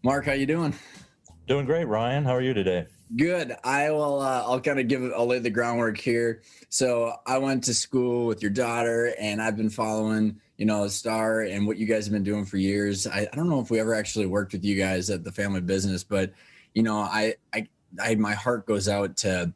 Mark, how you doing? Doing great, Ryan. How are you today? Good. I'll kind of I'll lay the groundwork here. So I went to school with your daughter, and I've been following, Star and what you guys have been doing for years. I don't know if we ever actually worked with you guys at the family business, but my heart goes out to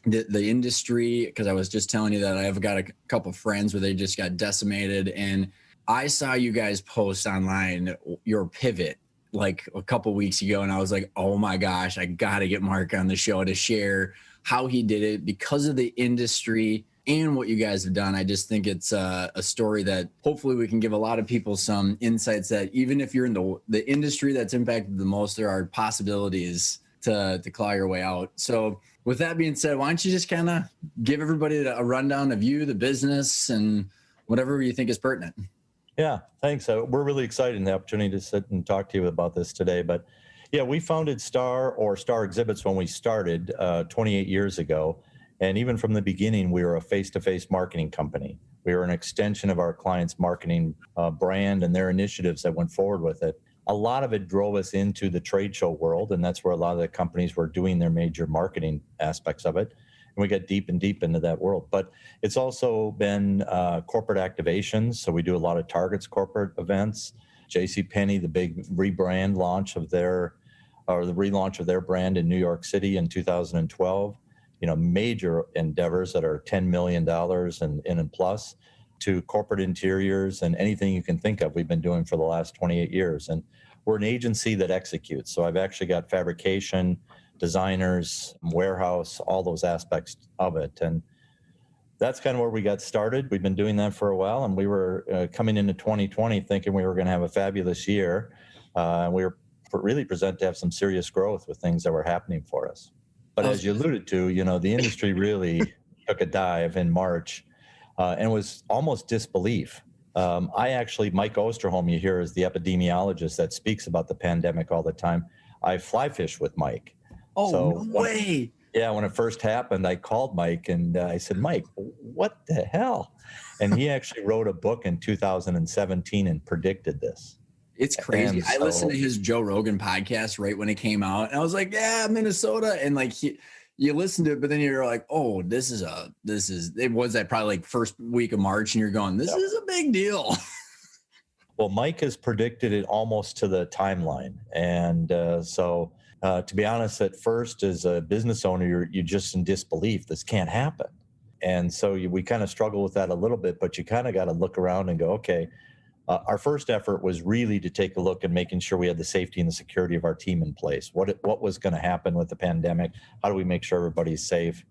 the industry, because I was just telling you that I've got a couple friends where they just got decimated, and I saw you guys post online your pivot like a couple weeks ago, and I was like, oh my gosh, I got to get Mark on the show to share how he did it because of the industry and what you guys have done. I just think it's a story that hopefully we can give a lot of people some insights that even if you're in the industry that's impacted the most, there are possibilities to claw your way out. So with that being said, why don't you just kind of give everybody a rundown of you, the business, and whatever you think is pertinent. Yeah, thanks. We're really excited in the opportunity to sit and talk to you about this today. But yeah, we founded Star Exhibits when we started 28 years ago. And even from the beginning, we were a face-to-face marketing company. We were an extension of our clients' marketing brand and their initiatives that went forward with it. A lot of it drove us into the trade show world, and that's where a lot of the companies were doing their major marketing aspects of it. And we got deep and deep into that world. But it's also been corporate activations. So we do a lot of Target's corporate events. JCPenney, the big relaunch of their brand in New York City in 2012. Major endeavors that are $10 million and plus, to corporate interiors and anything you can think of we've been doing for the last 28 years. And we're an agency that executes. So I've actually got fabrication, designers, warehouse, all those aspects of it. And that's kind of where we got started. We've been doing that for a while, and we were coming into 2020 thinking we were going to have a fabulous year. We were really present to have some serious growth with things that were happening for us. But as you alluded to, the industry really took a dive in March, and it was almost disbelief. Mike Osterholm, you hear, is the epidemiologist that speaks about the pandemic all the time. I fly fish with Mike. Oh, so no way. When it first happened, I called Mike and I said, Mike, what the hell? And he actually wrote a book in 2017 and predicted this. It's crazy. I listened to his Joe Rogan podcast right when it came out, and I was like, yeah, Minnesota. And like, you listen to it, but then you're like, oh, it was that probably like first week of March, and you're going, this is a big deal. Well, Mike has predicted it almost to the timeline. And to be honest, at first, as a business owner, you're just in disbelief. This can't happen. And so we kind of struggle with that a little bit, but you kind of got to look around and go, okay, our first effort was really to take a look at making sure we had the safety and the security of our team in place. What was going to happen with the pandemic? How do we make sure everybody's safe?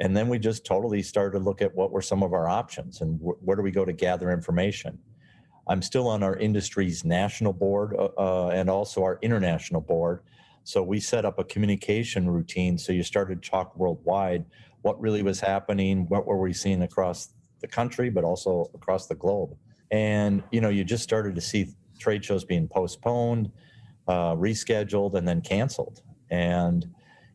And then we just totally started to look at what were some of our options and where do we go to gather information. I'm still on our industry's national board and also our international board. So we set up a communication routine. So you started to talk worldwide, what really was happening, what were we seeing across the country, but also across the globe. And, you just started to see trade shows being postponed, rescheduled, and then canceled. And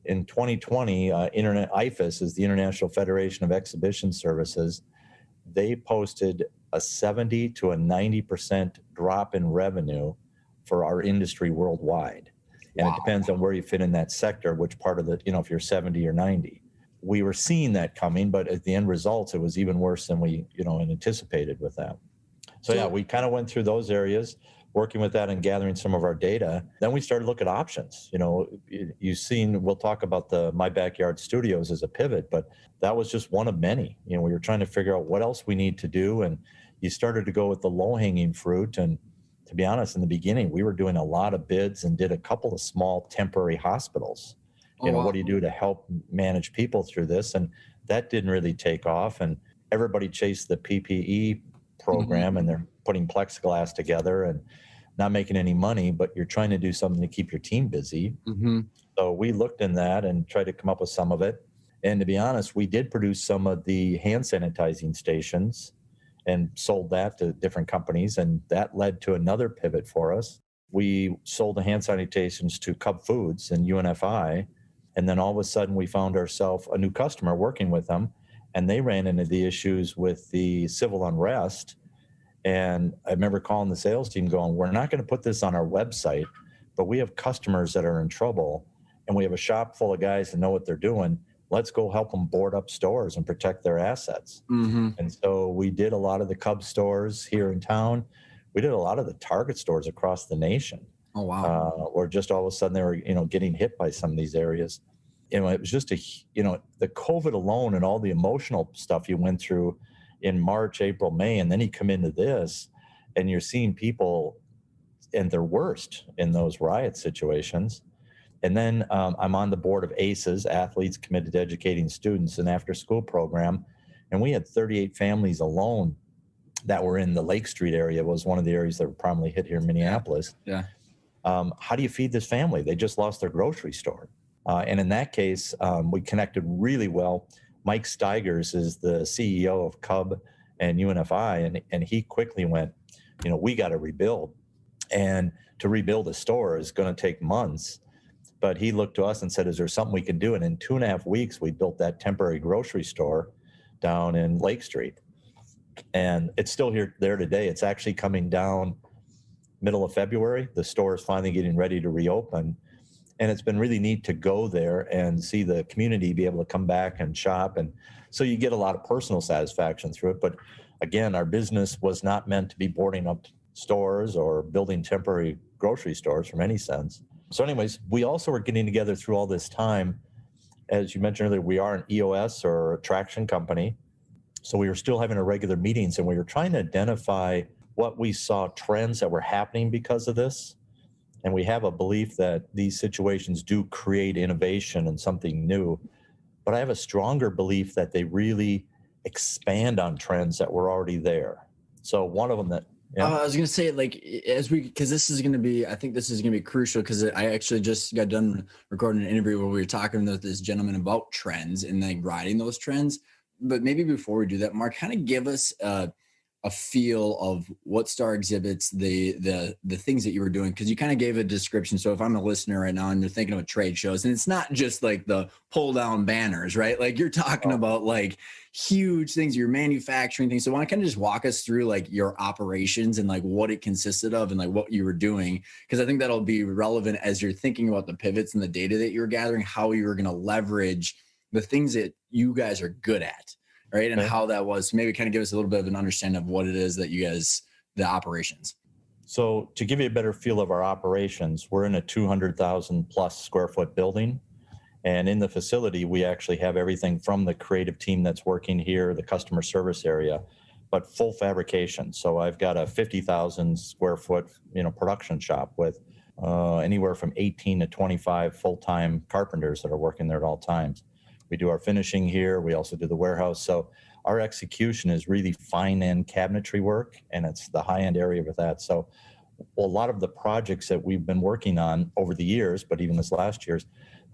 in 2020, IFES is the International Federation of Exhibition Services. They posted a 70 to a 90% drop in revenue for our industry worldwide. And It depends on where you fit in that sector, which part of the, if you're 70 or 90. We were seeing that coming, but at the end results, it was even worse than we, anticipated with that. So we kind of went through those areas, working with that and gathering some of our data. Then we started to look at options. We'll talk about the My Backyard Studios as a pivot, but that was just one of many. We were trying to figure out what else we need to do. And you started to go with the low-hanging fruit. And to be honest, in the beginning, we were doing a lot of bids and did a couple of small temporary hospitals. What do you do to help manage people through this? And that didn't really take off. And everybody chased the PPE program, and they're putting plexiglass together and not making any money, but you're trying to do something to keep your team busy. So we looked in that and tried to come up with some of it. And to be honest, we did produce some of the hand sanitizing stations and sold that to different companies. And that led to another pivot for us. We sold the hand sanitations to Cub Foods and UNFI. And then all of a sudden we found ourselves a new customer working with them. And they ran into the issues with the civil unrest. And I remember calling the sales team going, we're not going to put this on our website but we have customers that are in trouble, and we have a shop full of guys that know what they're doing. Let's go help them board up stores and protect their assets. Mm-hmm. And so we did a lot of the Cub stores here in town. We did a lot of the Target stores across the nation. Oh, wow. Or just all of a sudden they were, getting hit by some of these areas. It was just the COVID alone and all the emotional stuff you went through in March, April, May, and then you come into this and you're seeing people and their worst in those riot situations. And then I'm on the board of IFES, Athletes Committed to Educating Students, an after-school program. And we had 38 families alone that were in the Lake Street area. It was one of the areas that were prominently hit here in Minneapolis. Yeah. How do you feed this family? They just lost their grocery store. And in that case, we connected really well. Mike Steigers is the CEO of Cub and UNFI, and he quickly went, we got to rebuild. And to rebuild a store is going to take months. But he looked to us and said, is there something we can do? And in 2.5 weeks, we built that temporary grocery store down in Lake Street. And it's still there today. It's actually coming down middle of February. The store is finally getting ready to reopen. And it's been really neat to go there and see the community be able to come back and shop. And so you get a lot of personal satisfaction through it. But again, our business was not meant to be boarding up stores or building temporary grocery stores from any sense. So anyways, we also were getting together through all this time. As you mentioned earlier, we are an EOS or a traction company. So we were still having our regular meetings and we were trying to identify what we saw trends that were happening because of this. And we have a belief that these situations do create innovation and something new. But I have a stronger belief that they really expand on trends that were already there. So one of them that, I was going to say, because this is going to be, I think this is going to be crucial because I actually just got done recording an interview where we were talking with this gentleman about trends and like riding those trends. But maybe before we do that, Mark, kind of give us a feel of what Star exhibits, the things that you were doing, because you kind of gave a description. So if I'm a listener right now and they're thinking of trade shows, and it's not just like the pull down banners, right? Like you're talking about like huge things, you're manufacturing things. So why don't you kind of just walk us through like your operations and like what it consisted of and like what you were doing? Because I think that'll be relevant as you're thinking about the pivots and the data that you were gathering, how you were going to leverage the things that you guys are good at. Right. And how that was. Maybe kind of give us a little bit of an understanding of what it is that you guys, the operations. So to give you a better feel of our operations, we're in a 200,000 plus square foot building. And in the facility, we actually have everything from the creative team that's working here, the customer service area, but full fabrication. So I've got a 50,000 square foot, production shop with anywhere from 18 to 25 full-time carpenters that are working there at all times. We do our finishing here. We also do the warehouse. So our execution is really fine-end cabinetry work, and it's the high-end area with that. So a lot of the projects that we've been working on over the years, but even this last year's,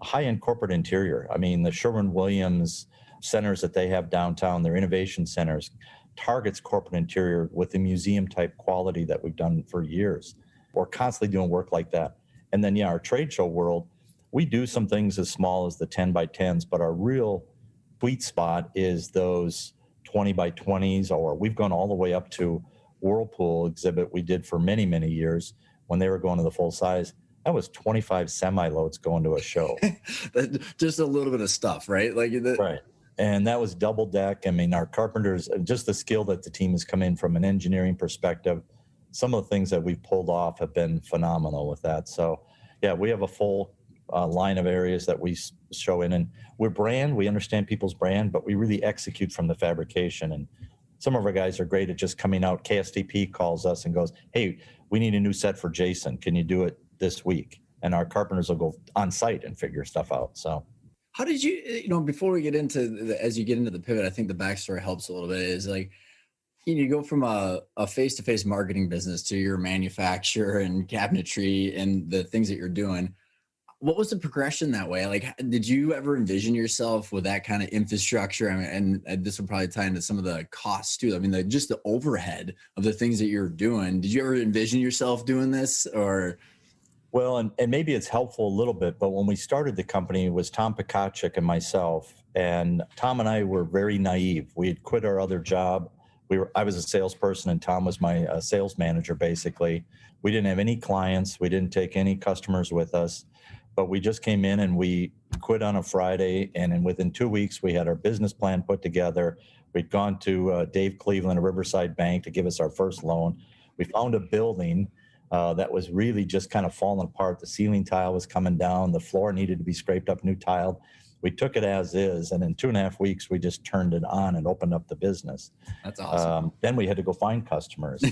high-end corporate interior. I mean, the Sherwin-Williams centers that they have downtown, their innovation centers, Target's corporate interior with the museum-type quality that we've done for years. We're constantly doing work like that. And then, our trade show world, we do some things as small as the 10 by 10s, but our real sweet spot is those 20 by 20s, or we've gone all the way up to Whirlpool exhibit we did for many, many years when they were going to the full size. That was 25 semi-loads going to a show. Just a little bit of stuff, right? Right. And that was double deck. I mean, our carpenters, just the skill that the team has come in from an engineering perspective, some of the things that we've pulled off have been phenomenal with that. So, we have a full line of areas that we show in, and we understand people's brand, but we really execute from the fabrication. And some of our guys are great at just coming out. KSTP calls us and goes, hey, we need a new set for Jason. Can you do it this week? And our carpenters will go on site and figure stuff out. So how did you, before we get into as you get into the pivot, I think the backstory helps a little bit, is like, you go from a face-to-face marketing business to your manufacturer and cabinetry and the things that you're doing. What was the progression that way? Like, did you ever envision yourself with that kind of infrastructure? I mean, and this will probably tie into some of the costs too. I mean, just the overhead of the things that you're doing. Did you ever envision yourself doing this, or? Well, and maybe it's helpful a little bit, but when we started the company, it was Tom Pikachik and myself. And Tom and I were very naive. We had quit our other job. I was a salesperson and Tom was my sales manager, basically. We didn't have any clients. We didn't take any customers with us, but we just came in and we quit on a Friday. And then within 2 weeks, we had our business plan put together. We'd gone to Dave Cleveland, a Riverside bank, to give us our first loan. We found a building that was really just kind of falling apart. The ceiling tile was coming down. The floor needed to be scraped up, new tile. We took it as is, and in 2.5 weeks, we just turned it on and opened up the business. That's awesome. Then we had to go find customers.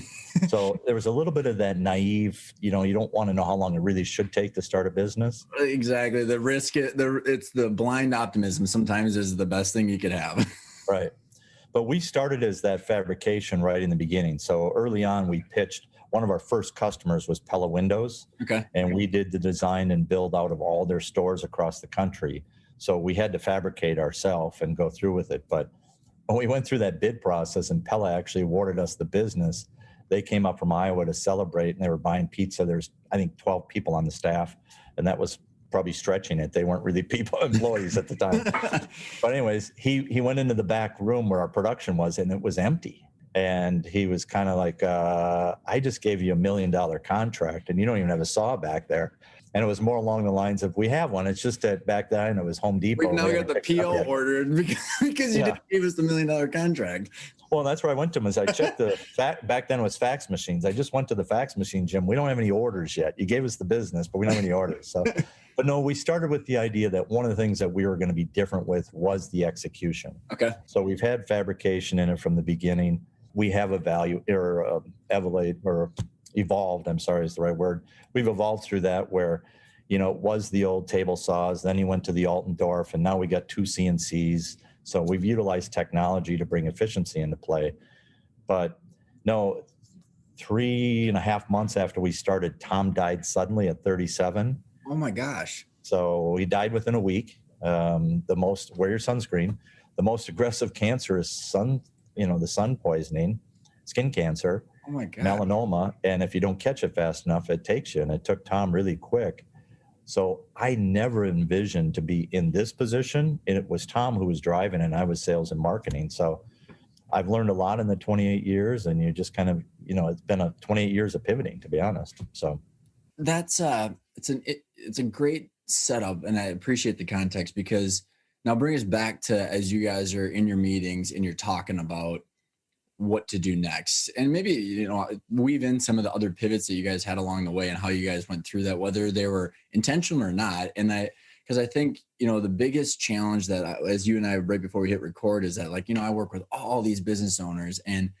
So there was a little bit of that naive, you don't want to know how long it really should take to start a business. Exactly. The risk, it's the blind optimism sometimes is the best thing you could have. Right. But we started as that fabrication right in the beginning. So early on, we pitched. One of our first customers was Pella Windows. Okay. And we did the design and build out of all their stores across the country. So we had to fabricate ourselves and go through with it. But when we went through that bid process and Pella actually awarded us the business, they came up from Iowa to celebrate, and they were buying pizza. There's, I think, 12 people on the staff, and that was probably stretching it. They weren't really employees at the time. But anyways, he went into the back room where our production was, and it was empty. And he was kind of like, I just gave you $1 million contract, and you don't even have a saw back there. And it was more along the lines of, we have one. It's just that back then it was Home Depot. We now got the PO ordered because you didn't give us the $1 million contract. Well, that's where I went to him. Is I checked back then it was fax machines. I just went to the fax machine, Jim. We don't have any orders yet. You gave us the business, but we don't have any orders. So, but no, we started with the idea that one of the things that we were going to be different with was the execution. Okay. So we've had fabrication in it from the beginning. We have evolved, I'm sorry is the right word. We've evolved through that where, it was the old table saws. Then he went to the Altendorf, and now we got 2 CNCs. So we've utilized technology to bring efficiency into play. But no, 3.5 months after we started, Tom died suddenly at 37. Oh my gosh. So he died within a week. Wear your sunscreen. The most aggressive cancer is the sun poisoning, skin cancer. Oh my God. Melanoma. And if you don't catch it fast enough, it takes you. And it took Tom really quick. So I never envisioned to be in this position. And it was Tom who was driving, and I was sales and marketing. So I've learned a lot in the 28 years, and you just kind of, it's been 28 years of pivoting, to be honest. So that's it's a great setup, and I appreciate the context, because now bring us back to, as you guys are in your meetings and you're talking about what to do next, and maybe weave in some of the other pivots that you guys had along the way and how you guys went through that, whether they were intentional or not. And because I think the biggest challenge that as you and I right before we hit record is that I work with all these business owners, and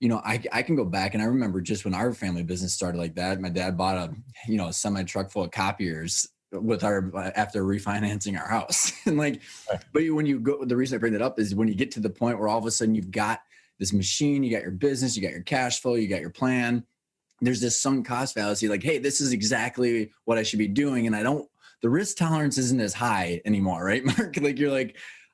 I can go back, and I remember just when our family business started like that, my dad bought a semi truck full of copiers after refinancing our house. And but when you go, the reason I bring that up is when you get to the point where all of a sudden you've got this machine, you got your business, you got your cash flow, you got your plan. There's this sunk cost fallacy, hey, this is exactly what I should be doing. And the risk tolerance isn't as high anymore, right, Mark?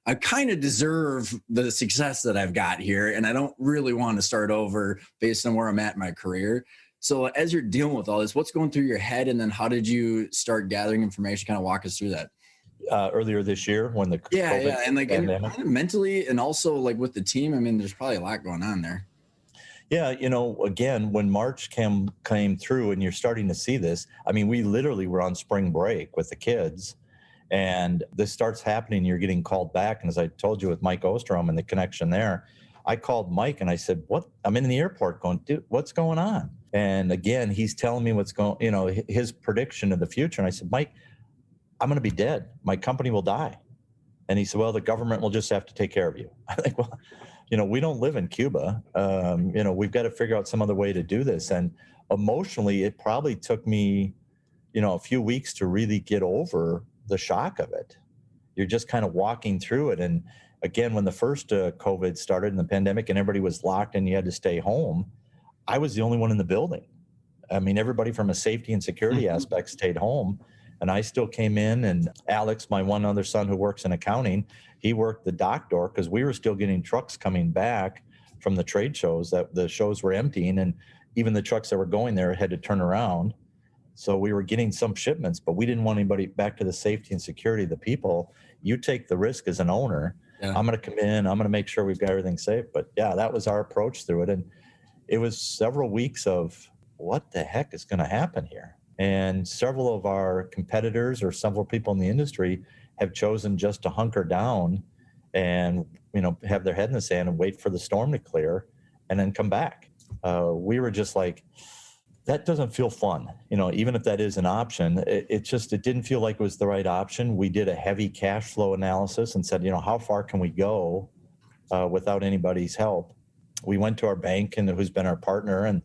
I kind of deserve the success that I've got here, and I don't really want to start over based on where I'm at in my career. So as you're dealing with all this, what's going through your head? And then how did you start gathering information? Kind of walk us through that. Earlier this year when the COVID and kind of mentally, and also with the team, there's probably a lot going on there. Yeah, again, when March came through and you're starting to see this, we literally were on spring break with the kids, and this starts happening. You're getting called back, and as I told you with Mike Ostrom and the connection there, I called Mike and I said, "What? I'm in the airport going, dude, what's going on?" And again, he's telling me what's going, his prediction of the future, and I said, "Mike, I'm going to be dead. My company will die." And he said, "Well, the government will just have to take care of you." I think, well, we don't live in Cuba. We've got to figure out some other way to do this. And emotionally, it probably took me, a few weeks to really get over the shock of it. You're just kind of walking through it. And again, when the first COVID started and the pandemic and everybody was locked and you had to stay home, I was the only one in the building. Everybody from a safety and security aspect stayed home. And I still came in, and Alex, my one other son who works in accounting, he worked the dock door because we were still getting trucks coming back from the trade shows, that the shows were emptying, and even the trucks that were going there had to turn around. So we were getting some shipments, but we didn't want anybody back to the safety and security of the people. You take the risk as an owner. Yeah. I'm going to come in, I'm going to make sure we've got everything safe. But yeah, that was our approach through it. And it was several weeks of what the heck is going to happen here? And several of our competitors or several people in the industry have chosen just to hunker down and, have their head in the sand and wait for the storm to clear and then come back. We were just like, that doesn't feel fun. Even if that is an option, it didn't feel like it was the right option. We did a heavy cash flow analysis and said, how far can we go without anybody's help? We went to our bank, and who's been our partner, and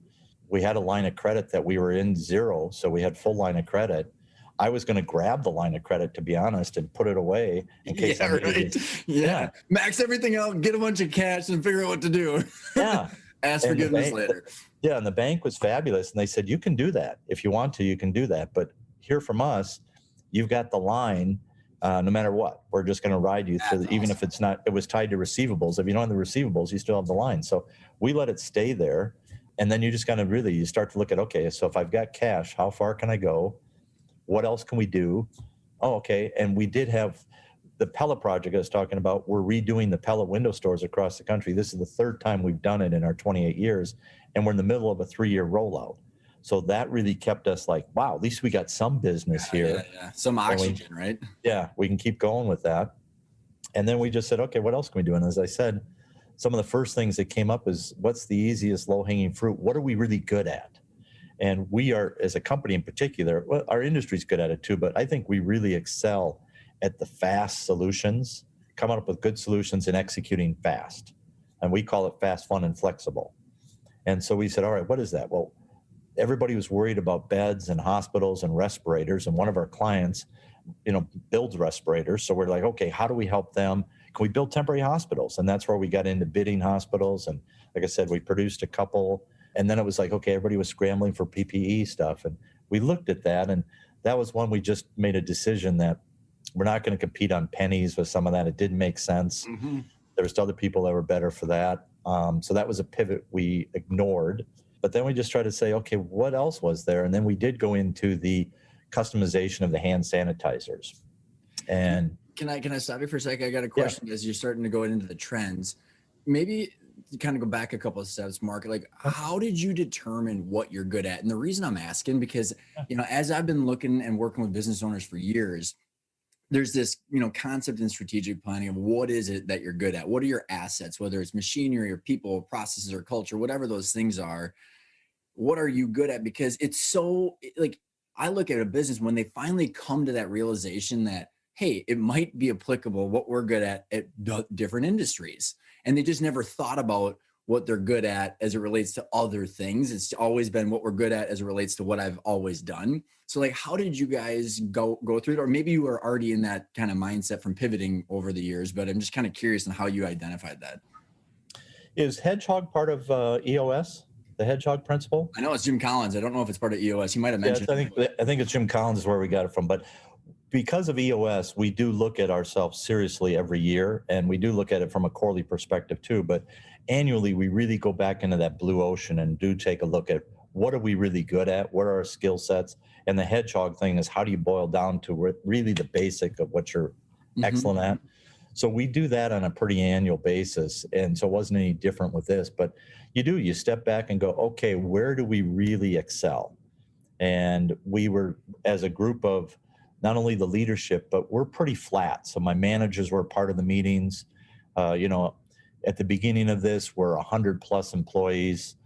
we had a line of credit that we were in zero. So we had full line of credit. I was going to grab the line of credit, to be honest, and put it away in case I needed it. Yeah. Max everything out, get a bunch of cash, and figure out what to do. Yeah. Ask forgiveness later. Yeah, and the bank was fabulous. And they said, you can do that. If you want to, you can do that. But hear from us, you've got the line no matter what. We're just going to ride you through, even if it was tied to receivables. If you don't have the receivables, you still have the line. So we let it stay there. And then you just kind of you start to look at, okay, so if I've got cash, how far can I go? What else can we do? Oh, okay. And we did have the pellet project I was talking about. We're redoing the pellet window stores across the country. This is the third time we've done it in our 28 years. And we're in the middle of a 3-year rollout. So that really kept us like, wow, at least we got some business here. Yeah. Some oxygen, right? Yeah, we can keep going with that. And then we just said, okay, what else can we do? And as I said, some of the first things that came up is, what's the easiest low-hanging fruit? What are we really good at? And we are, as a company in particular, well, our industry's good at it too, but I think we really excel at the fast solutions, coming up with good solutions and executing fast. And we call it fast, fun, and flexible. And so we said, all right, what is that? Well, everybody was worried about beds and hospitals and respirators. And one of our clients, builds respirators. So we're like, okay, how do we help them? Can we build temporary hospitals? And that's where we got into bidding hospitals. And like I said, we produced a couple. And then it was like, okay, everybody was scrambling for PPE stuff. And we looked at that. And that was when we just made a decision that we're not going to compete on pennies with some of that. It didn't make sense. Mm-hmm. There was other people that were better for that. So that was a pivot we ignored. But then we just tried to say, okay, what else was there? And then we did go into the customization of the hand sanitizers. And can I stop you for a second? I got a question as you're starting to go into the trends. Maybe kind of go back a couple of steps, Mark. Like, how did you determine what you're good at? And the reason I'm asking, because, as I've been looking and working with business owners for years, there's this, concept in strategic planning of what is it that you're good at? What are your assets, whether it's machinery or people, processes or culture, whatever those things are. What are you good at? Because it's so I look at a business when they finally come to that realization that, hey, it might be applicable what we're good at different industries. And they just never thought about what they're good at as it relates to other things. It's always been what we're good at as it relates to what I've always done. So how did you guys go through it? Or maybe you were already in that kind of mindset from pivoting over the years, but I'm just kind of curious on how you identified that. Is Hedgehog part of EOS, the Hedgehog principle? I know it's Jim Collins. I don't know if it's part of EOS. You might have mentioned I think it's Jim Collins is where we got it from. But because of EOS, we do look at ourselves seriously every year, and we do look at it from a quarterly perspective too. But annually, we really go back into that blue ocean and do take a look at what are we really good at, what are our skill sets. And the Hedgehog thing is, how do you boil down to really the basic of what you're excellent at? So we do that on a pretty annual basis. And so it wasn't any different with this, but you step back and go, okay, where do we really excel? And we were, as a group of not only the leadership, but we're pretty flat. So my managers were part of the meetings. At the beginning of this, we're 100 plus employees.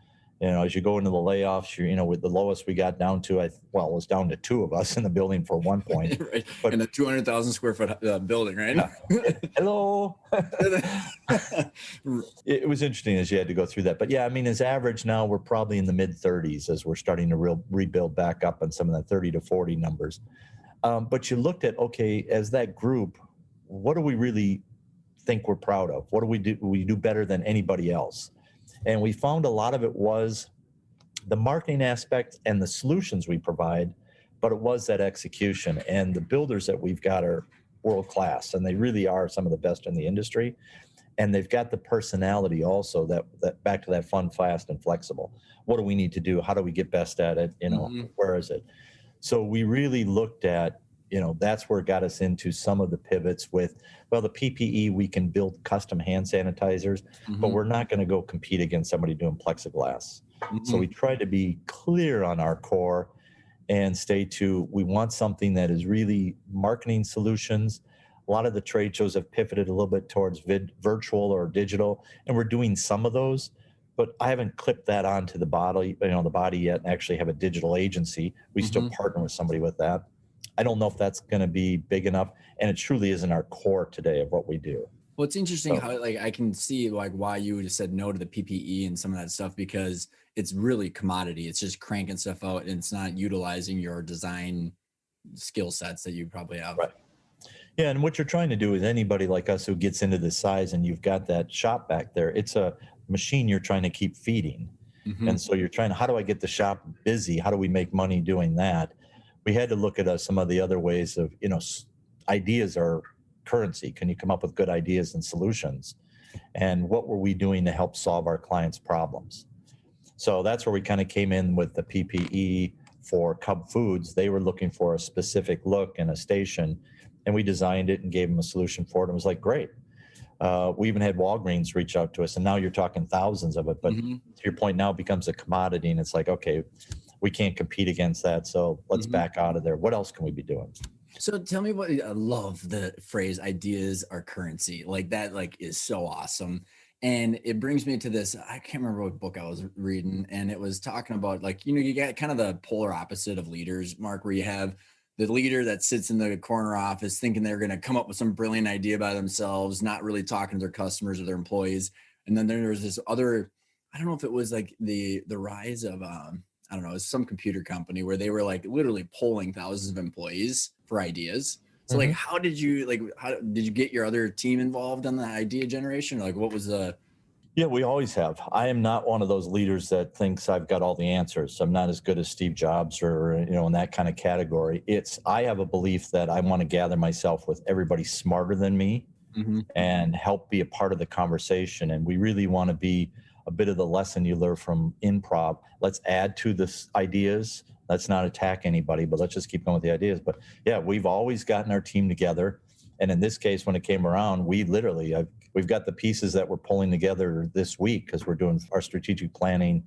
As you go into the layoffs, with the lowest we got down to, it was down to 2 of us in the building for one point. Right. But in a 200,000 square foot building, right? Yeah. Hello. It was interesting as you had to go through that. But yeah, as average now, we're probably in the mid 30s as we're starting to rebuild back up on some of that 30 to 40 numbers. But you looked at, okay, as that group, what do we really think we're proud of? What do we do? We do better than anybody else. And we found a lot of it was the marketing aspect and the solutions we provide, but it was that execution. And the builders that we've got are world class, and they really are some of the best in the industry. And they've got the personality also that back to that fun, fast, and flexible. What do we need to do? How do we get best at it? Where is it? So we really looked at, that's where it got us into some of the pivots with, well, the PPE, we can build custom hand sanitizers, but Mm-hmm. we're not going to go compete against somebody doing plexiglass. So Mm-hmm. we tried to be clear on our core and stay to, we want something that is really marketing solutions. A lot of the trade shows have pivoted a little bit towards virtual or digital, and we're doing some of those, but I haven't clipped that onto the body, the body yet, and actually have a digital agency. We still Mm-hmm. partner with somebody with that. I don't know if that's going to be big enough, and it truly isn't our core today of what we do. Well, it's interesting So, how like I can see like why you would have said no to the PPE and some of that stuff, because it's really commodity. It's just cranking stuff out and it's not utilizing your design skill sets that you probably have. right. Yeah, and what you're trying to do is anybody like us who gets into this size and you've got that shop back there, it's a machine you're trying to keep feeding. Mm-hmm. And so you're trying to, how do I get the shop busy? How do we make money doing that? We had to look at some of the other ways of, ideas are currency. Can you come up with good ideas and solutions? And what were we doing to help solve our clients' problems? So that's where we kind of came in with the PPE for Cub Foods. They were looking for a specific look and a station, and we designed it and gave them a solution for it. And it was like, great. We even had Walgreens reach out to us, and now you're talking thousands of it. But Mm-hmm. to your point, now it becomes a commodity, and it's like, okay, we can't compete against that, so let's Mm-hmm. back out of there. What else can we be doing? So tell me what I love the phrase ideas are currency. Like that like is so awesome. And it brings me to this, I can't remember what book I was reading, and it was talking about like, you got kind of the polar opposite of leaders, Mark, where you have the leader that sits in the corner office thinking they're going to come up with some brilliant idea by themselves, not really talking to their customers or their employees. And then there's this other, I don't know if it was like the rise of I don't know, it's some computer company where they were like literally polling thousands of employees for ideas. So like, Mm-hmm. how did you get your other team involved on the idea generation? Like what was the, Yeah, we always have. I am not one of those leaders that thinks I've got all the answers. I'm not as good as Steve Jobs or, in that kind of category. I have a belief that I want to gather myself with everybody smarter than me mm-hmm. and help be a part of the conversation. And we really want to be a bit of the lesson you learn from improv. Let's add to this ideas. Let's not attack anybody, but let's just keep going with the ideas. But yeah, we've always gotten our team together. And in this case, when it came around, we've got the pieces that we're pulling together this week because we're doing our strategic planning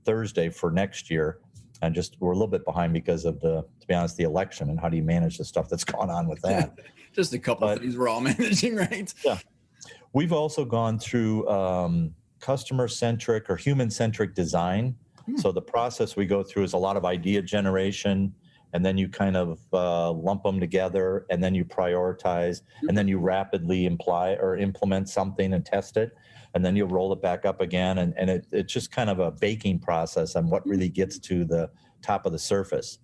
Thursday for next year. And we're a little bit behind because of to be honest, the election and how do you manage the stuff that's gone on with that. Just a couple of things we're all managing, right? Yeah. We've also gone through customer-centric or human-centric design. So the process we go through is a lot of idea generation, and then you kind of lump them together, and then you prioritize, and then you rapidly implement something and test it, and then you roll it back up again. And it's just kind of a baking process on what really gets to the top of the surface.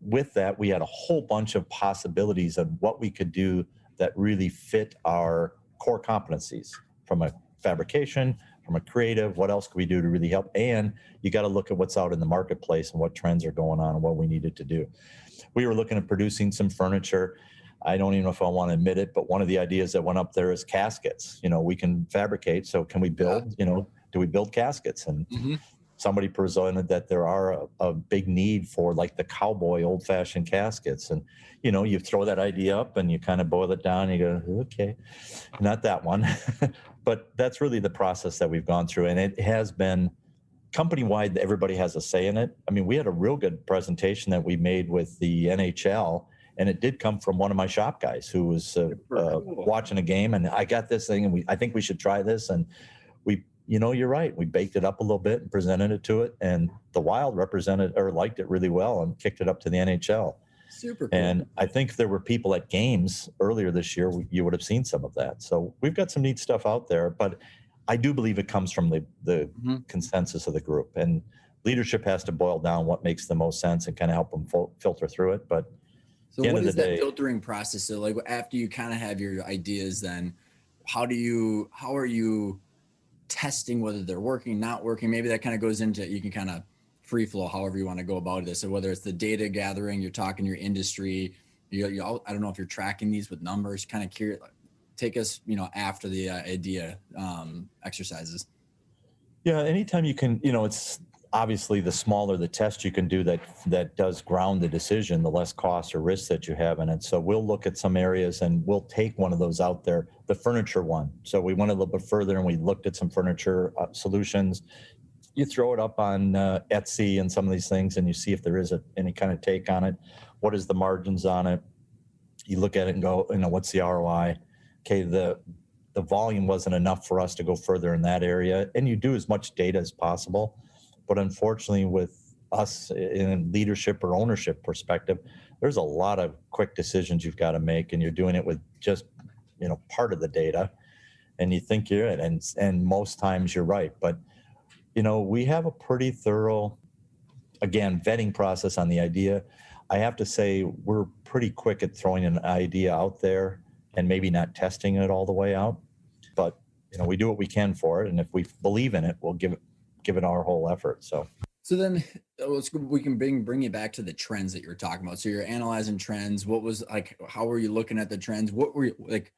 With that, we had a whole bunch of possibilities of what we could do that really fit our core competencies from a fabrication, from a creative, what else could we do to really help? And you got to look at what's out in the marketplace and what trends are going on and what we needed to do. We were looking at producing some furniture. I don't even know if I want to admit it, but one of the ideas that went up there is caskets. We can fabricate. So can we build, do we build caskets? And Mm-hmm. somebody presented that there are a big need for like the cowboy old fashioned caskets. And, you throw that idea up and you kind of boil it down and you go, okay, not that one. But that's really the process that we've gone through. And it has been company-wide, everybody has a say in it. I mean, we had a real good presentation that we made with the NHL, and it did come from one of my shop guys who was watching a game, and I got this thing, and I think we should try this. And we, you're right. We baked it up a little bit and presented it to it, and the Wild liked it really well and kicked it up to the NHL. Super cool. And I think if there were people at games earlier this year, you would have seen some of that. So we've got some neat stuff out there, but I do believe it comes from the Mm-hmm. consensus of the group, and leadership has to boil down what makes the most sense and kind of help them filter through it. But So end what of is the that day- filtering process? So like after you kind of have your ideas, then how are you testing whether they're working, not working? Maybe that kind of goes into, you can kind of free flow however you want to go about this. So whether it's the data gathering, you're talking your industry, I don't know if you're tracking these with numbers, kind of curious. Take us, after the idea exercises. Yeah, anytime you can, obviously the smaller the test you can do that does ground the decision, the less cost or risk that you have in it. So we'll look at some areas and we'll take one of those out there, the furniture one. So we went a little bit further and we looked at some furniture solutions. You throw it up on Etsy and some of these things and you see if there is any kind of take on it. What is the margins on it? You look at it and go, what's the ROI? Okay, the volume wasn't enough for us to go further in that area. And you do as much data as possible. But unfortunately, with us in leadership or ownership perspective, there's a lot of quick decisions you've got to make, and you're doing it with just, part of the data, and you think you're it, and most times you're right. But, we have a pretty thorough, again, vetting process on the idea. I have to say we're pretty quick at throwing an idea out there and maybe not testing it all the way out. But, we do what we can for it, and if we believe in it, we'll give it our whole effort. So then we can bring you back to the trends that you're talking about. So you're analyzing trends. What was how were you looking at the trends? What were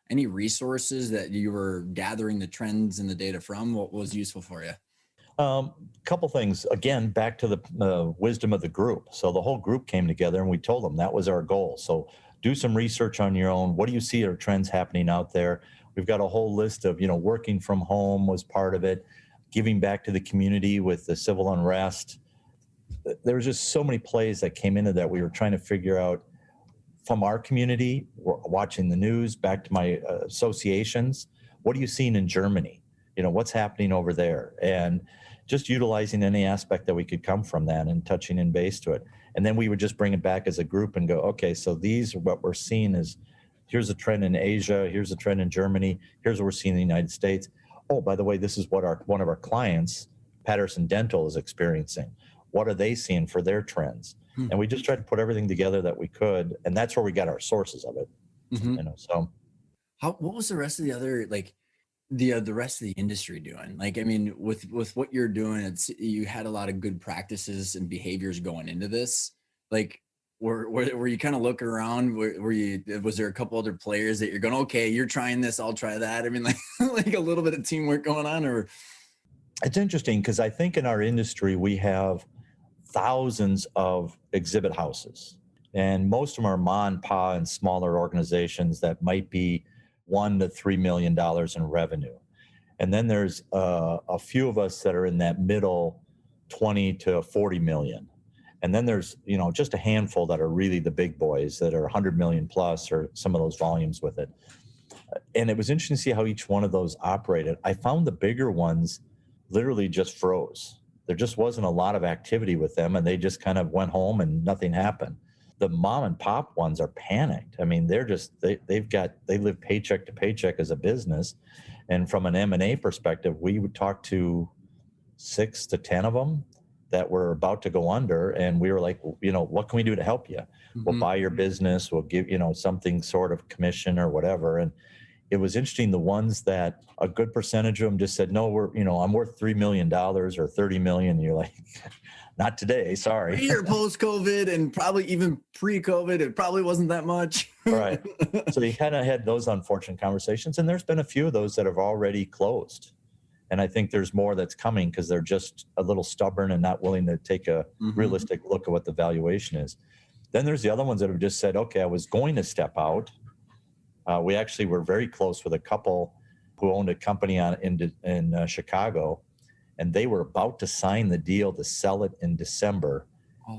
any resources that you were gathering the trends and the data from? What was useful for you? Couple things, again, back to the wisdom of the group. So the whole group came together and we told them that was our goal. So do some research on your own. What do you see are trends happening out there? We've got a whole list of, working from home was part of it. Giving back to the community with the civil unrest. There was just so many plays that came into that. We were trying to figure out from our community, watching the news, back to my associations, what are you seeing in Germany? What's happening over there? And just utilizing any aspect that we could come from that and touching in base to it. And then we would just bring it back as a group and go, okay, so these are what we're seeing is, here's a trend in Asia, here's a trend in Germany, here's what we're seeing in the United States. Oh, by the way, this is what one of our clients, Patterson Dental, is experiencing. What are they seeing for their trends? And we just tried to put everything together that we could, and that's where we got our sources of it. So what was the rest of the other the rest of the industry doing? With what you're doing, you had a lot of good practices and behaviors going into this. Were you kind of looking around? Was there a couple other players that you're going, okay, you're trying this, I'll try that? Like a little bit of teamwork going on, or? It's interesting because I think in our industry, we have thousands of exhibit houses, and most of them are ma and pa and smaller organizations that might be $1 to $3 million in revenue. And then there's a few of us that are in that middle 20 to 40 million. And then there's, just a handful that are really the big boys that are 100 million plus, or some of those volumes with it. And it was interesting to see how each one of those operated. I found the bigger ones literally just froze. There just wasn't a lot of activity with them, and they just kind of went home and nothing happened. The mom and pop ones are panicked. They live paycheck to paycheck as a business. And from an M&A perspective, we would talk to 6 to 10 of them that were about to go under. And we were like, what can we do to help you? We'll buy your business. We'll give, something sort of commission or whatever. And it was interesting. The ones that a good percentage of them just said, no, I'm worth $3 million or 30 million. And you're like, not today. Sorry. Here post-COVID and probably even pre-COVID, it probably wasn't that much. Right. So you kind of had those unfortunate conversations. And there's been a few of those that have already closed. And I think there's more that's coming because they're just a little stubborn and not willing to take a realistic look at what the valuation is. Then there's the other ones that have just said, okay, I was going to step out. We actually were very close with a couple who owned a company in Chicago, and they were about to sign the deal to sell it in December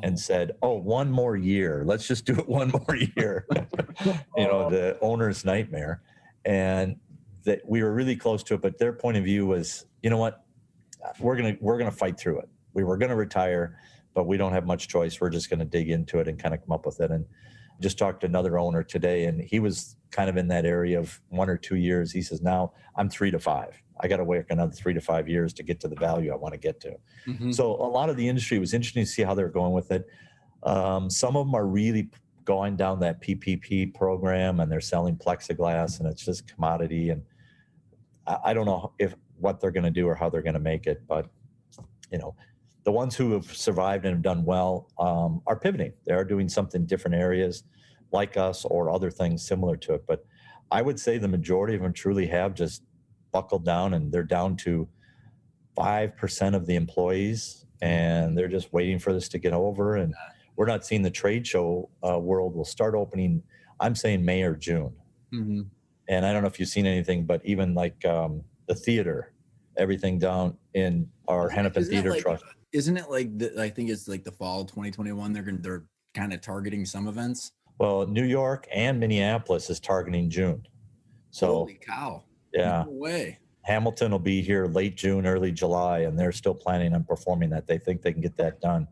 and said, one more year. Let's just do it one more year. The owner's nightmare. And that we were really close to it, but their point of view was, you know what, we're gonna fight through it. We were gonna retire, but we don't have much choice. We're just gonna dig into it and kind of come up with it. And just talked to another owner today, and he was kind of in that area of 1 or 2 years. He says, now I'm 3 to 5. I got to work another 3 to 5 years to get to the value I want to get to. So a lot of the industry was interesting to see how they're going with it. Some of them are really going down that PPP program, and they're selling plexiglass, and it's just commodity. And I don't know what they're going to do or how they're going to make it, but the ones who have survived and have done well are pivoting. They are doing something different areas like us or other things similar to it. But I would say the majority of them truly have just buckled down, and they're down to 5% of the employees and they're just waiting for this to get over. And we're not seeing the trade show world will start opening, I'm saying May or June. Mm-hmm. And I don't know if you've seen anything, but even like the theater, everything down in our Hennepin Theater Trust. Isn't it like I think it's like the fall 2021? They're kind of targeting some events. Well, New York and Minneapolis is targeting June. So, holy cow! Yeah, no way. Hamilton will be here late June, early July, and they're still planning on performing that. They think they can get that done,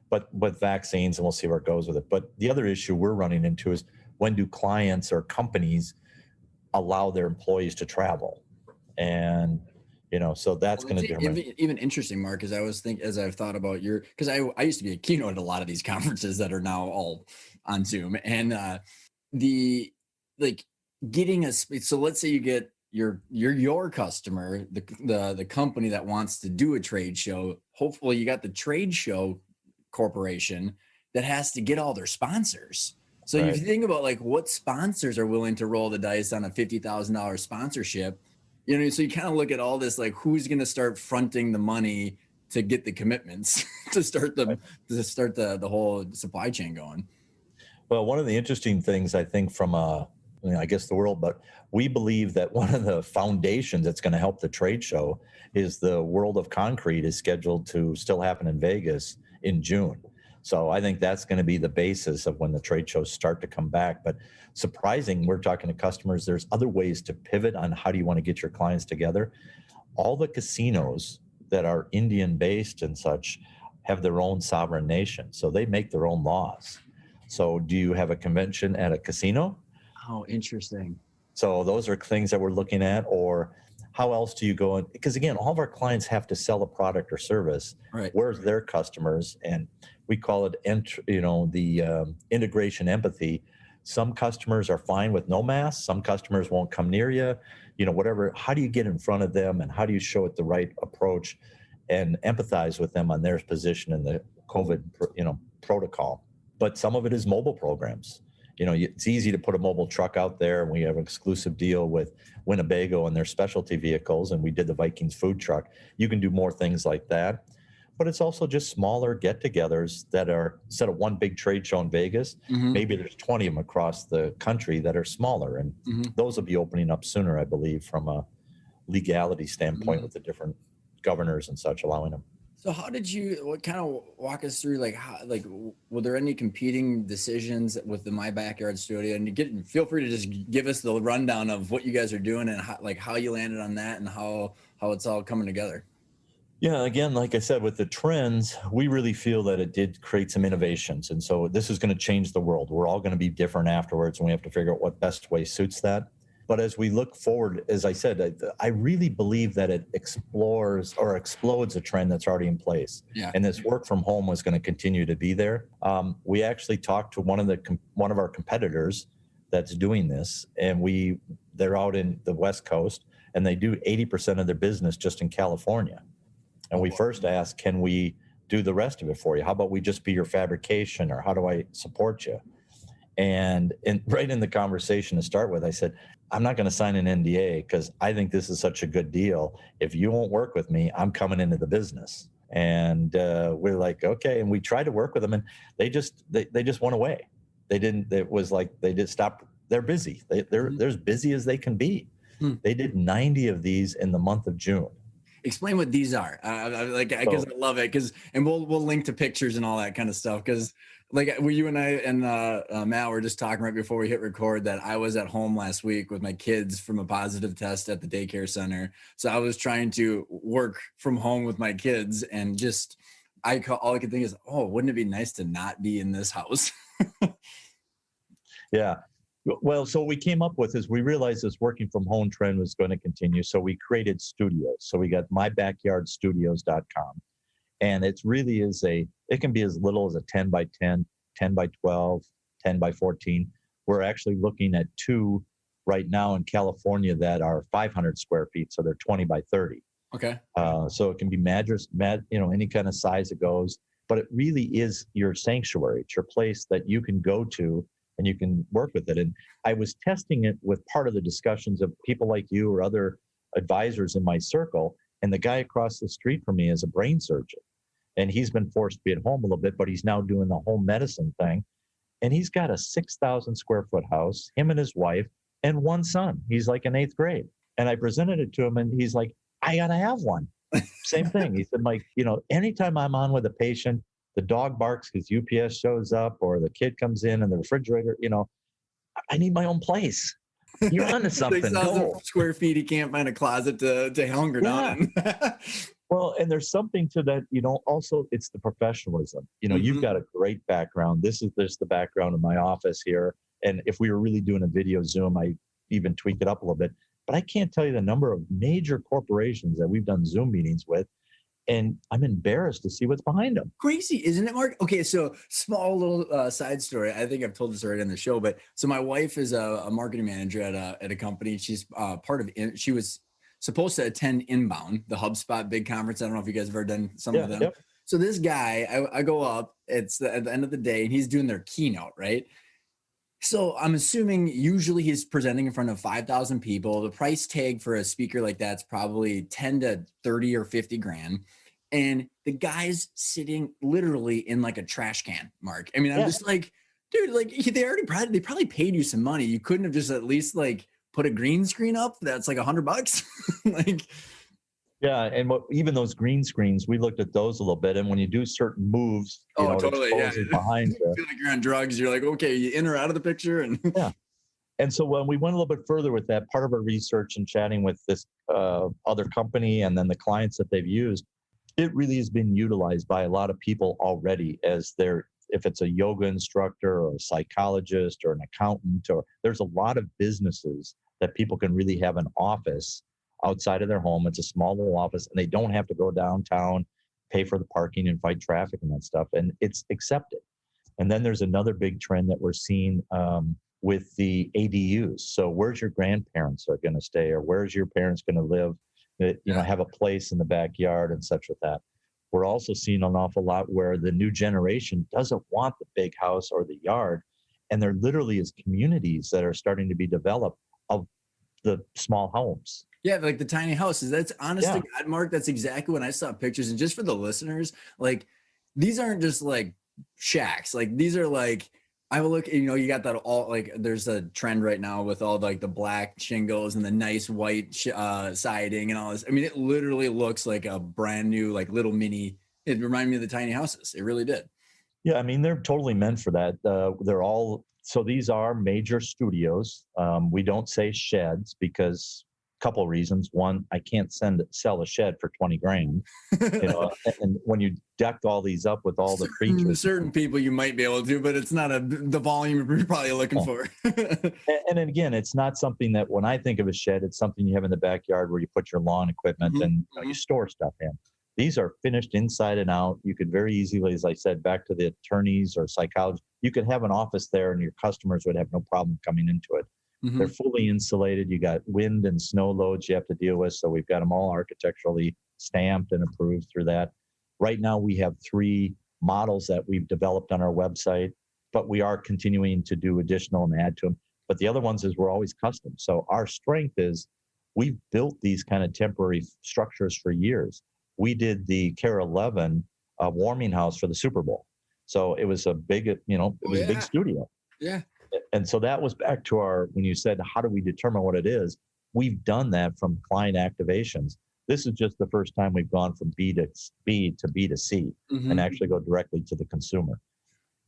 but with vaccines, and we'll see where it goes with it. But the other issue we're running into is, when do clients or companies allow their employees to travel? And so that's going to determine. Even interesting, Mark, as I've thought about because I used to be a keynote at a lot of these conferences that are now all on Zoom, and so let's say you get your customer, the company that wants to do a trade show. Hopefully you got the trade show corporation that has to get all their sponsors. So Right. If you think about like what sponsors are willing to roll the dice on a $50,000 sponsorship, so you kind of look at all this, like who's going to start fronting the money to get the commitments to start the whole supply chain going. Well, one of the interesting things I think from I guess the world, but we believe that one of the foundations that's going to help the trade show is the World of Concrete is scheduled to still happen in Vegas in June. So I think that's going to be the basis of when the trade shows start to come back. But surprising, we're talking to customers, there's other ways to pivot on how do you want to get your clients together. All the casinos that are Indian based and such have their own sovereign nation. So they make their own laws. So do you have a convention at a casino? Oh, interesting. So those are things that we're looking at. Or how else do you go in? Because again, all of our clients have to sell a product or service. Right. Where's their customers? And we call it, the integration empathy. Some customers are fine with no mask. Some customers won't come near you, whatever. How do you get in front of them, and how do you show it the right approach and empathize with them on their position in the COVID, protocol? But some of it is mobile programs. It's easy to put a mobile truck out there, and we have an exclusive deal with Winnebago and their specialty vehicles, and we did the Vikings food truck. You can do more things like that. But it's also just smaller get-togethers that are, instead of one big trade show in Vegas, maybe there's 20 of them across the country that are smaller. And those will be opening up sooner, I believe, from a legality standpoint with the different governors and such allowing them. So what kind of walk us through, were there any competing decisions with the My Backyard Studio? And feel free to just give us the rundown of what you guys are doing and how you landed on that and how it's all coming together. Yeah, again, like I said, with the trends, we really feel that it did create some innovations. And so this is going to change the world. We're all going to be different afterwards, and we have to figure out what best way suits that. But as we look forward, as I said, I really believe that it explores or explodes a trend that's already in place. Yeah. And this work from home was going to continue to be there. We actually talked to one of our competitors that's doing this, and they're out in the West Coast, and they do 80% of their business just in California. And we first asked, can we do the rest of it for you? How about we just be your fabrication, or how do I support you? And right in the conversation to start with, I said, I'm not going to sign an NDA because I think this is such a good deal. If you won't work with me, I'm coming into the business. And we're like, okay. And we tried to work with them, and they just went away. They didn't. It was like they just stopped. They're busy. They're as busy as they can be. They did 90 of these in the month of June. Explain what these are. Because I love it. And we'll link to pictures and all that kind of stuff. Because you and I and Matt were just talking right before we hit record that I was at home last week with my kids from a positive test at the daycare center. So I was trying to work from home with my kids, and all I could think is, oh, wouldn't it be nice to not be in this house? Yeah. Well, so what we came up with is we realized this working from home trend was going to continue. So we created studios. So we got mybackyardstudios.com. And it really is it can be as little as a 10 by 10, 10 by 12, 10 by 14. We're actually looking at 2 right now in California that are 500 square feet. So they're 20 by 30. Okay. So it can be any kind of size it goes, but it really is your sanctuary. It's your place that you can go to and you can work with it. And I was testing it with part of the discussions of people like you or other advisors in my circle. And the guy across the street from me is a brain surgeon. and he's been forced to be at home a little bit, but he's now doing the home medicine thing. And he's got a 6,000 square foot house, him and his wife, and one son. He's like in 8th grade. And I presented it to him, and he's like, I got to have one. Same thing. He said, Mike, anytime I'm on with a patient, the dog barks because UPS shows up or the kid comes in and the refrigerator, I need my own place. You're onto something. 6,000 square feet. He can't find a closet to hunger down in. Well, and there's something to that, also it's the professionalism. You've got a great background. This is the background of my office here. And if we were really doing a video Zoom, I even tweak it up a little bit. But I can't tell you the number of major corporations that we've done Zoom meetings with. And I'm embarrassed to see what's behind them. Crazy, isn't it, Mark? Okay, so small little side story. I think I've told this already on the show, but so my wife is a marketing manager at a company. She's she was supposed to attend Inbound, the HubSpot big conference. I don't know if you guys have ever done some of them. Yep. So this guy, I go up, it's at the end of the day, and he's doing their keynote, right? So I'm assuming usually he's presenting in front of 5,000 people. The price tag for a speaker like that's probably 10 to 30 or 50 grand. And the guy's sitting literally in like a trash can, Mark. I mean, I'm just like, dude, like they probably paid you some money. You couldn't have just at least like put a green screen up that's like $100. Like, yeah, and even those green screens, we looked at those a little bit. And when you do certain moves, totally, behind you feel like you're on drugs. You're like, okay, you in or out of the picture, and And so when we went a little bit further with that, part of our research and chatting with this other company and then the clients that they've used, it really has been utilized by a lot of people already as if it's a yoga instructor or a psychologist or an accountant, or there's a lot of businesses that people can really have an office outside of their home. It's a small little office and they don't have to go downtown, pay for the parking and fight traffic and that stuff. And it's accepted. And then there's another big trend that we're seeing with the ADUs. So where's your grandparents are going to stay, or where's your parents going to live? Have a place in the backyard and such with that. We're also seeing an awful lot where the new generation doesn't want the big house or the yard. And there literally is communities that are starting to be developed of the small homes. Yeah, like the tiny houses. That's honest to God, Mark. That's exactly when I saw pictures. And just for the listeners, like these aren't just like shacks. Like these are like, I will look, you got that all like, there's a trend right now with all like the black shingles and the nice white siding and all this. I mean, it literally looks like a brand new, like little mini, it reminded me of the tiny houses. It really did. Yeah. I mean, they're totally meant for that. So these are major studios. We don't say sheds because couple of reasons. One, I can't sell a shed for 20 grand. And when you deck all these up with all the features, certain people you might be able to, but it's not the volume you're probably looking for. and again, it's not something that when I think of a shed, it's something you have in the backyard where you put your lawn equipment and you store stuff in. These are finished inside and out. You could very easily, as I said, back to the attorneys or psychologists, you could have an office there and your customers would have no problem coming into it. They're fully insulated. You got wind and snow loads you have to deal with. So we've got them all architecturally stamped and approved through that. Right now, we have 3 models that we've developed on our website, but we are continuing to do additional and add to them. But the other ones is we're always custom. So our strength is we've built these kind of temporary structures for years. We did the Care 11 warming house for the Super Bowl. So it was a big, a big studio. Yeah. And so that was back to when you said, how do we determine what it is? We've done that from client activations. This is just the first time we've gone from B to B to B to C and actually go directly to the consumer.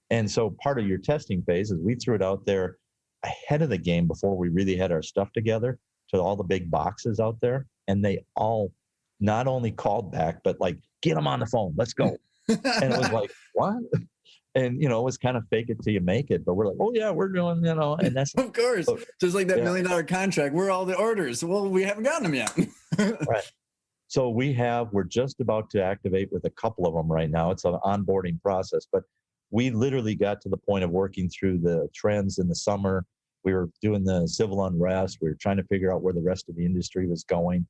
And so part of your testing phase is we threw it out there ahead of the game before we really had our stuff together to all the big boxes out there. And they all not only called back, but like, get them on the phone. Let's go. And it was like, what? And, it was kind of fake it till you make it. But we're like, oh, yeah, we're doing, and that's. Of course. Just like that $1 million contract. Where are all the orders? Well, we haven't gotten them yet. Right. So we're just about to activate with a couple of them right now. It's an onboarding process. But we literally got to the point of working through the trends in the summer. We were doing the civil unrest. We were trying to figure out where the rest of the industry was going.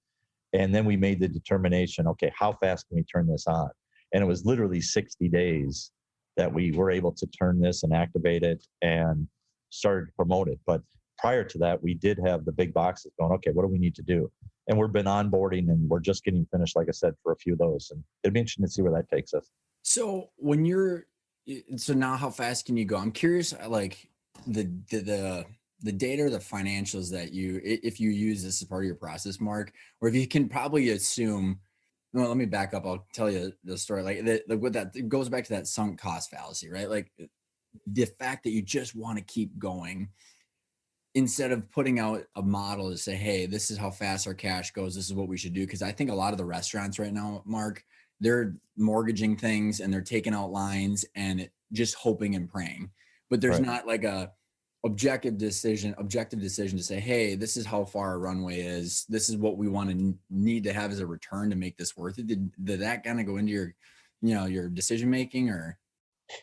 And then we made the determination, okay, how fast can we turn this on? And it was literally 60 days that we were able to turn this and activate it and started to promote it. But prior to that, we did have the big boxes going, okay, what do we need to do? And we've been onboarding and we're just getting finished, like I said, for a few of those. And it'd be interesting to see where that takes us. So when so now how fast can you go? I'm curious, like the data or the financials that if you use this as part of your process, Mark, or if you can probably assume, well, let me back up. I'll tell you the story. What that it goes back to that sunk cost fallacy, right? Like the fact that you just want to keep going instead of putting out a model to say, hey, this is how fast our cash goes. This is what we should do. Cause I think a lot of the restaurants right now, Mark, they're mortgaging things and they're taking out lines and just hoping and praying, but there's Right. not like a objective decision to say, hey, this is how far our runway is. This is what we want to need to have as a return to make this worth it. Did that kind of go into your decision making or?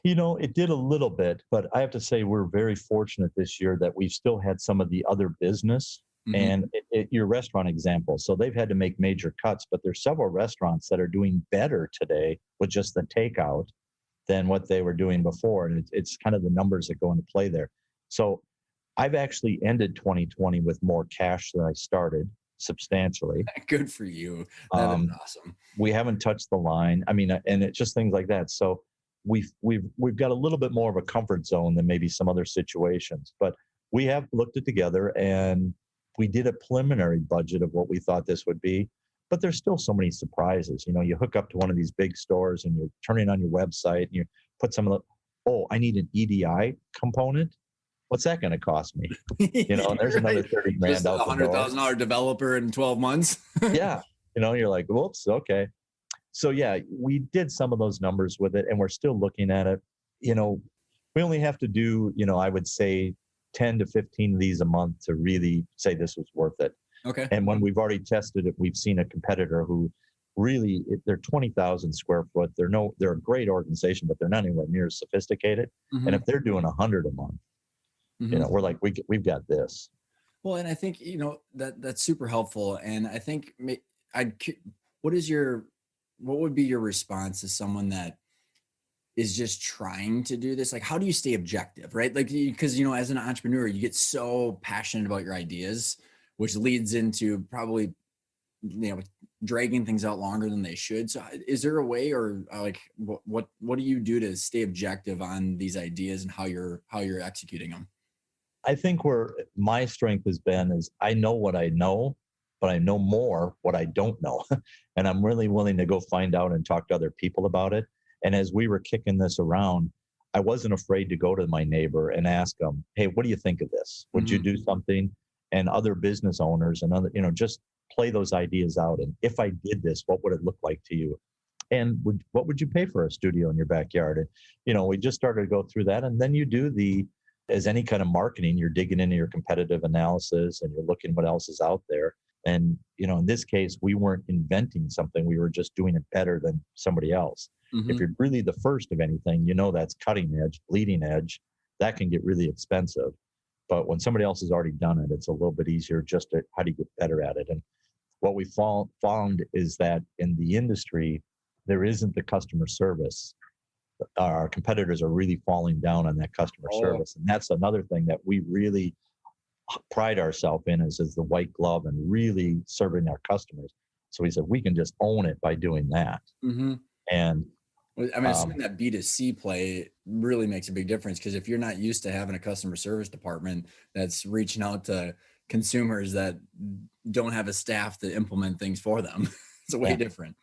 It did a little bit, but I have to say we're very fortunate this year that we've still had some of the other business and your restaurant example. So they've had to make major cuts, but there's several restaurants that are doing better today with just the takeout than what they were doing before. And it's kind of the numbers that go into play there. So I've actually ended 2020 with more cash than I started substantially. Good for you. That is awesome. We haven't touched the line. I mean, and it's just things like that. So we've got a little bit more of a comfort zone than maybe some other situations, but we have looked it together and we did a preliminary budget of what we thought this would be, but there's still so many surprises. You hook up to one of these big stores and you're turning on your website and you put some of the, oh, I need an EDI component. What's that going to cost me? And there's another 30 grand just out the door. $100,000 developer in 12 months. Yeah. You're like, whoops, okay. So yeah, we did some of those numbers with it and we're still looking at it. We only have to do, I would say 10 to 15 of these a month to really say this was worth it. Okay. And when we've already tested it, we've seen a competitor who really, they're 20,000 square foot. They're a great organization, but they're not anywhere near as sophisticated. And if they're doing 100 a month, we're like, we've got this. Well, and I think, that's super helpful. And I think what would be your response to someone that is just trying to do this? Like, how do you stay objective, right? Like, because, as an entrepreneur, you get so passionate about your ideas, which leads into probably, dragging things out longer than they should. So is there a way, or like, what do you do to stay objective on these ideas and how you're executing them? I think where my strength has been is I know what I know, but I know more what I don't know. And I'm really willing to go find out and talk to other people about it. And as we were kicking this around, I wasn't afraid to go to my neighbor and ask them, hey, what do you think of this? Would you do something? And other business owners and other, just play those ideas out. And if I did this, what would it look like to you? And what would you pay for a studio in your backyard? And, we just started to go through that. And then you do as any kind of marketing, you're digging into your competitive analysis and you're looking what else is out there. And, in this case, we weren't inventing something. We were just doing it better than somebody else. If you're really the first of anything, that's cutting edge, bleeding edge, that can get really expensive. But when somebody else has already done it, it's a little bit easier just to how do you get better at it. And what we found is that in the industry, there isn't the customer service. Our competitors are really falling down on that customer service. And that's another thing that we really pride ourselves in is the white glove and really serving our customers. So we said, we can just own it by doing that. And I mean, assuming that B2C play really makes a big difference, because if you're not used to having a customer service department that's reaching out to consumers that don't have a staff to implement things for them, it's way different.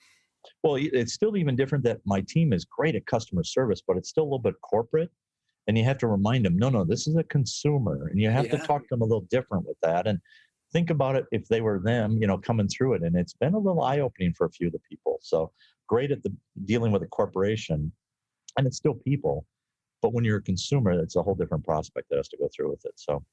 Well, it's still even different that my team is great at customer service, but it's still a little bit corporate. And you have to remind them, no, this is a consumer. And you have to talk to them a little different with that. And think about it if they were them, coming through it. And it's been a little eye-opening for a few of the people. So great at dealing with a corporation, and it's still people. But when you're a consumer, it's a whole different prospect that has to go through with it. So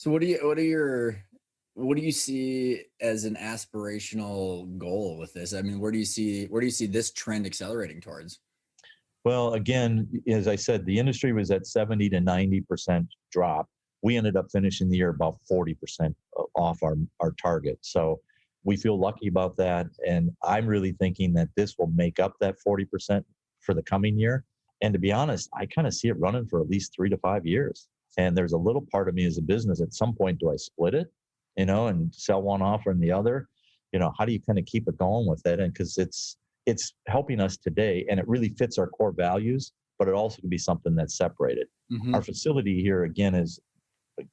what do you see as an aspirational goal with this? I mean, where do you see this trend accelerating towards? Well, again, as I said, the industry was at 70 to 90% drop. We ended up finishing the year about 40% off our target. So we feel lucky about that. And I'm really thinking that this will make up that 40% for the coming year. And to be honest, I kind of see it running for at least 3 to 5 years. And there's a little part of me as a business, at some point, do I split it, and sell one off and the other? how do you kind of keep it going with it? And because it's helping us today, and it really fits our core values, but it also can be something that's separated. Mm-hmm. Our facility here, again, is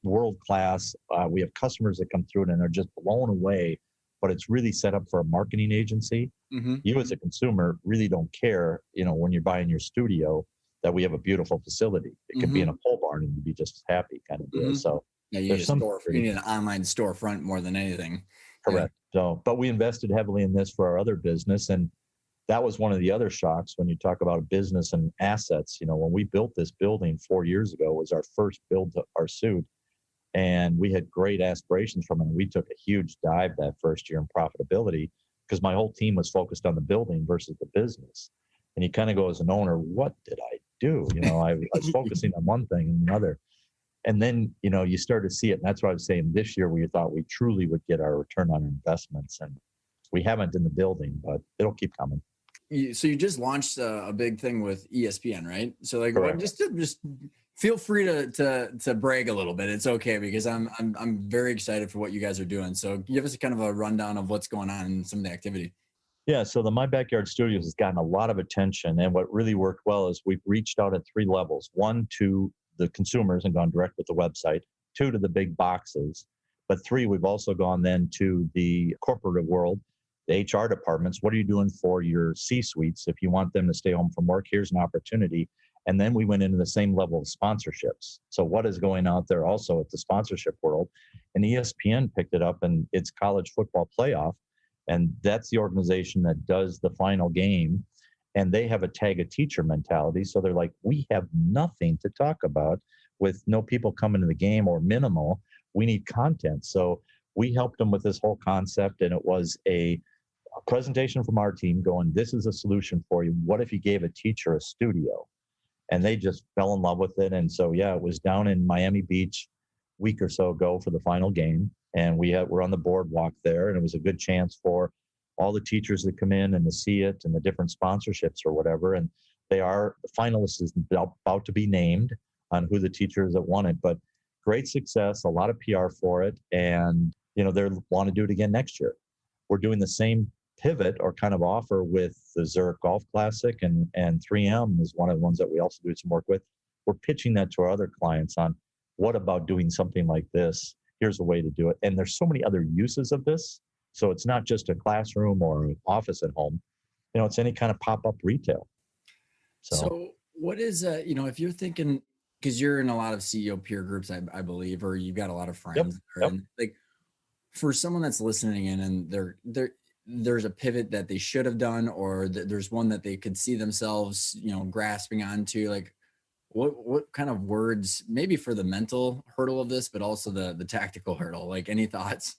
world class. We have customers that come through it and are just blown away, but it's really set up for a marketing agency. Mm-hmm. You as a consumer really don't care, when you're buying your studio, that we have a beautiful facility. It could be in a pole barn and you'd be just as happy kind of deal. Mm-hmm. So Yeah, you there's you need an online storefront more than anything. correct. So, but we invested heavily in this for our other business. And that was one of the other shocks when you talk about business and assets. When we built this building 4 years ago, was our first build to our suit. And we had great aspirations from it. We took a huge dive that first year in profitability because my whole team was focused on the building versus the business. And you kind of go as an owner, what did I do? I was focusing on one thing and another. And then, you start to see it. And that's what I was saying this year, we thought we truly would get our return on investments. And we haven't in the building, but it'll keep coming. So you just launched a big thing with ESPN, right? So just feel free to brag a little bit. It's okay, because I'm very excited for what you guys are doing. So give us a kind of a rundown of what's going on in some of the activity. Yeah, so the My Backyard Studios has gotten a lot of attention. And what really worked well is we've reached out at 3 levels. 1, to the consumers and gone direct with the website. 2, to the big boxes. But 3, we've also gone then to the corporate world, the HR departments. What are you doing for your C-suites? If you want them to stay home from work, here's an opportunity. And then we went into the same level of sponsorships. So what is going out there also at the sponsorship world? And ESPN picked it up, and it's college football playoff. And that's the organization that does the final game. And they have a tag a teacher mentality. So they're like, we have nothing to talk about with no people coming to the game or minimal. We need content. So we helped them with this whole concept. And it was a presentation from our team going, this is a solution for you. What if you gave a teacher a studio? And they just fell in love with it. And so, yeah, it was down in Miami Beach a week or so ago for the final game. And we're on the boardwalk there. And it was a good chance for all the teachers that come in and to see it and the different sponsorships or whatever. And the finalists is about to be named on who the teachers that won it. But great success, a lot of PR for it. And, they want to do it again next year. We're doing the same pivot or kind of offer with the Zurich Golf Classic, and 3M is one of the ones that we also do some work with. We're pitching that to our other clients on what about doing something like this? Here's a way to do it. And there's so many other uses of this. So it's not just a classroom or an office at home. It's any kind of pop-up retail. So what is, if you're thinking, because you're in a lot of CEO peer groups, I believe, or you've got a lot of friends. Yep. And like, for someone that's listening in and there's a pivot that they should have done, or there's one that they could see themselves, grasping onto, like, what kind of words, maybe for the mental hurdle of this, but also the tactical hurdle, like, any thoughts?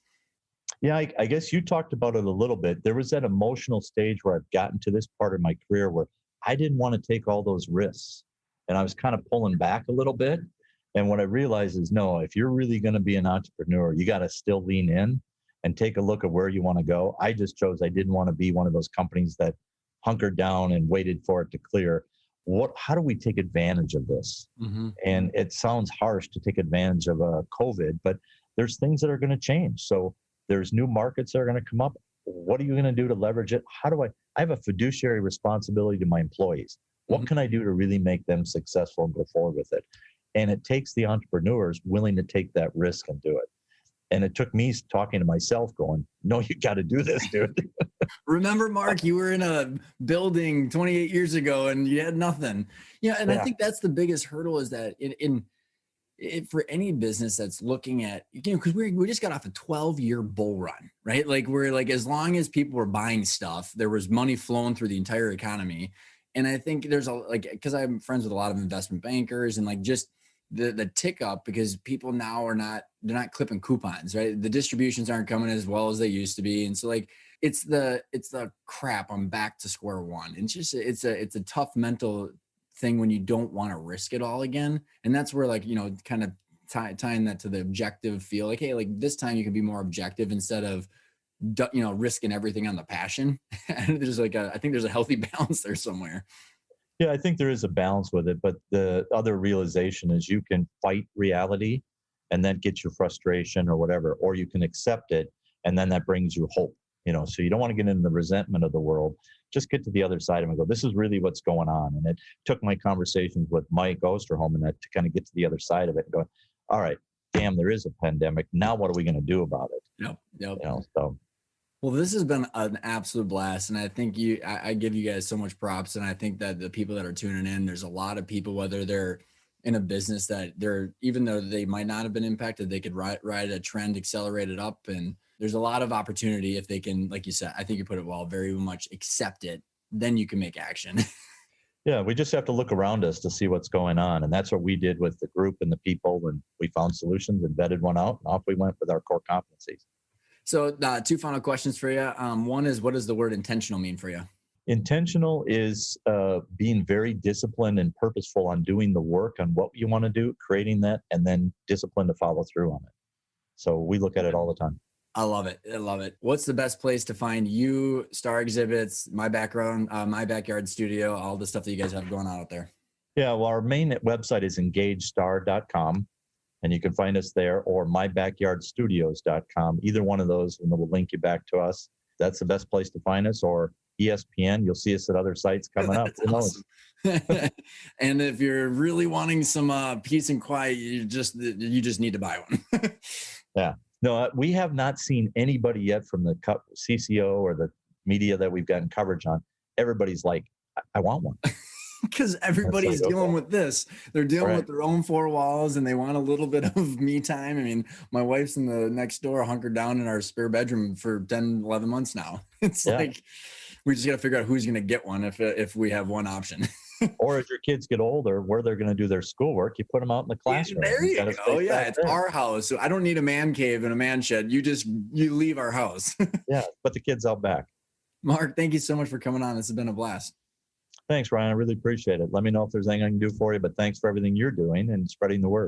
Yeah, I guess you talked about it a little bit. There was that emotional stage where I've gotten to this part of my career where I didn't want to take all those risks. And I was kind of pulling back a little bit. And what I realized is, no, if you're really going to be an entrepreneur, you got to still lean in and take a look at where you want to go. I just chose, I didn't want to be one of those companies that hunkered down and waited for it to clear. How do we take advantage of this? Mm-hmm. And it sounds harsh to take advantage of COVID, but there's things that are going to change. So there's new markets that are going to come up. What are you going to do to leverage it? I have a fiduciary responsibility to my employees. What can I do to really make them successful and go forward with it? And it takes the entrepreneurs willing to take that risk and do it. And it took me talking to myself going, no, you got to do this, dude. Remember, Mark, you were in a building 28 years ago and you had nothing. And I think that's the biggest hurdle, is that for any business that's looking at, because we just got off a 12-year bull run, right? Like, we're like, as long as people were buying stuff, there was money flowing through the entire economy. And I think there's because I'm friends with a lot of investment bankers, and like, just the tick up, because people now they're not clipping coupons, right? The distributions aren't coming as well as they used to be. And so, like, it's the crap, I'm back to square one. And it's a tough mental thing when you don't want to risk it all again. And that's where, like, kind of tying that to the objective feel, like, hey, like, this time you can be more objective instead of, risking everything on the passion. And there's I think there's a healthy balance there somewhere. Yeah, I think there is a balance with it. But the other realization is you can fight reality and then get your frustration or whatever, or you can accept it and then that brings you hope. So you don't want to get into the resentment of the world. Just get to the other side of it and go, this is really what's going on. And it took my conversations with Mike Osterholm and that to kind of get to the other side of it and go, all right, damn, there is a pandemic. Now what are we going to do about it? Yep. So. Well, this has been an absolute blast. And I think I give you guys so much props. And I think that the people that are tuning in, there's a lot of people, whether they're in a business that even though they might not have been impacted, they could ride a trend, accelerate it up. And there's a lot of opportunity if they can, like you said, I think you put it well, very much accept it, then you can make action. Yeah, we just have to look around us to see what's going on. And that's what we did with the group and the people. And we found solutions and vetted one out. And off we went with our core competencies. So 2 final questions for you. One is, what does the word intentional mean for you? Intentional is being very disciplined and purposeful on doing the work on what you want to do, creating that, and then discipline to follow through on it. So we look at it all the time. I love it. What's the best place to find you, Star Exhibits, My Background, My Backyard Studio, all the stuff that you guys have going on out there? Yeah, well, our main website is engagestar.com. And you can find us there, or mybackyardstudios.com. Either one of those, and it will link you back to us. That's the best place to find us, or ESPN. You'll see us at other sites coming up. Awesome. And if you're really wanting some peace and quiet, you just need to buy one. Yeah. No, we have not seen anybody yet from the CCO or the media that we've gotten coverage on. Everybody's like, I want one. Because everybody's dealing with this. They're dealing with their own 4 walls and they want a little bit of me time. I mean, my wife's in the next door, hunkered down in our spare bedroom for 10, 11 months now. It's like, we just got to figure out who's going to get one if we have one option. Or as your kids get older, where they're going to do their schoolwork, you put them out in the classroom. There you go. Yeah, it's our house. So I don't need a man cave and a man shed. You leave our house. Yeah, put the kids out back. Mark, thank you so much for coming on. This has been a blast. Thanks, Ryan. I really appreciate it. Let me know if there's anything I can do for you, but thanks for everything you're doing and spreading the word.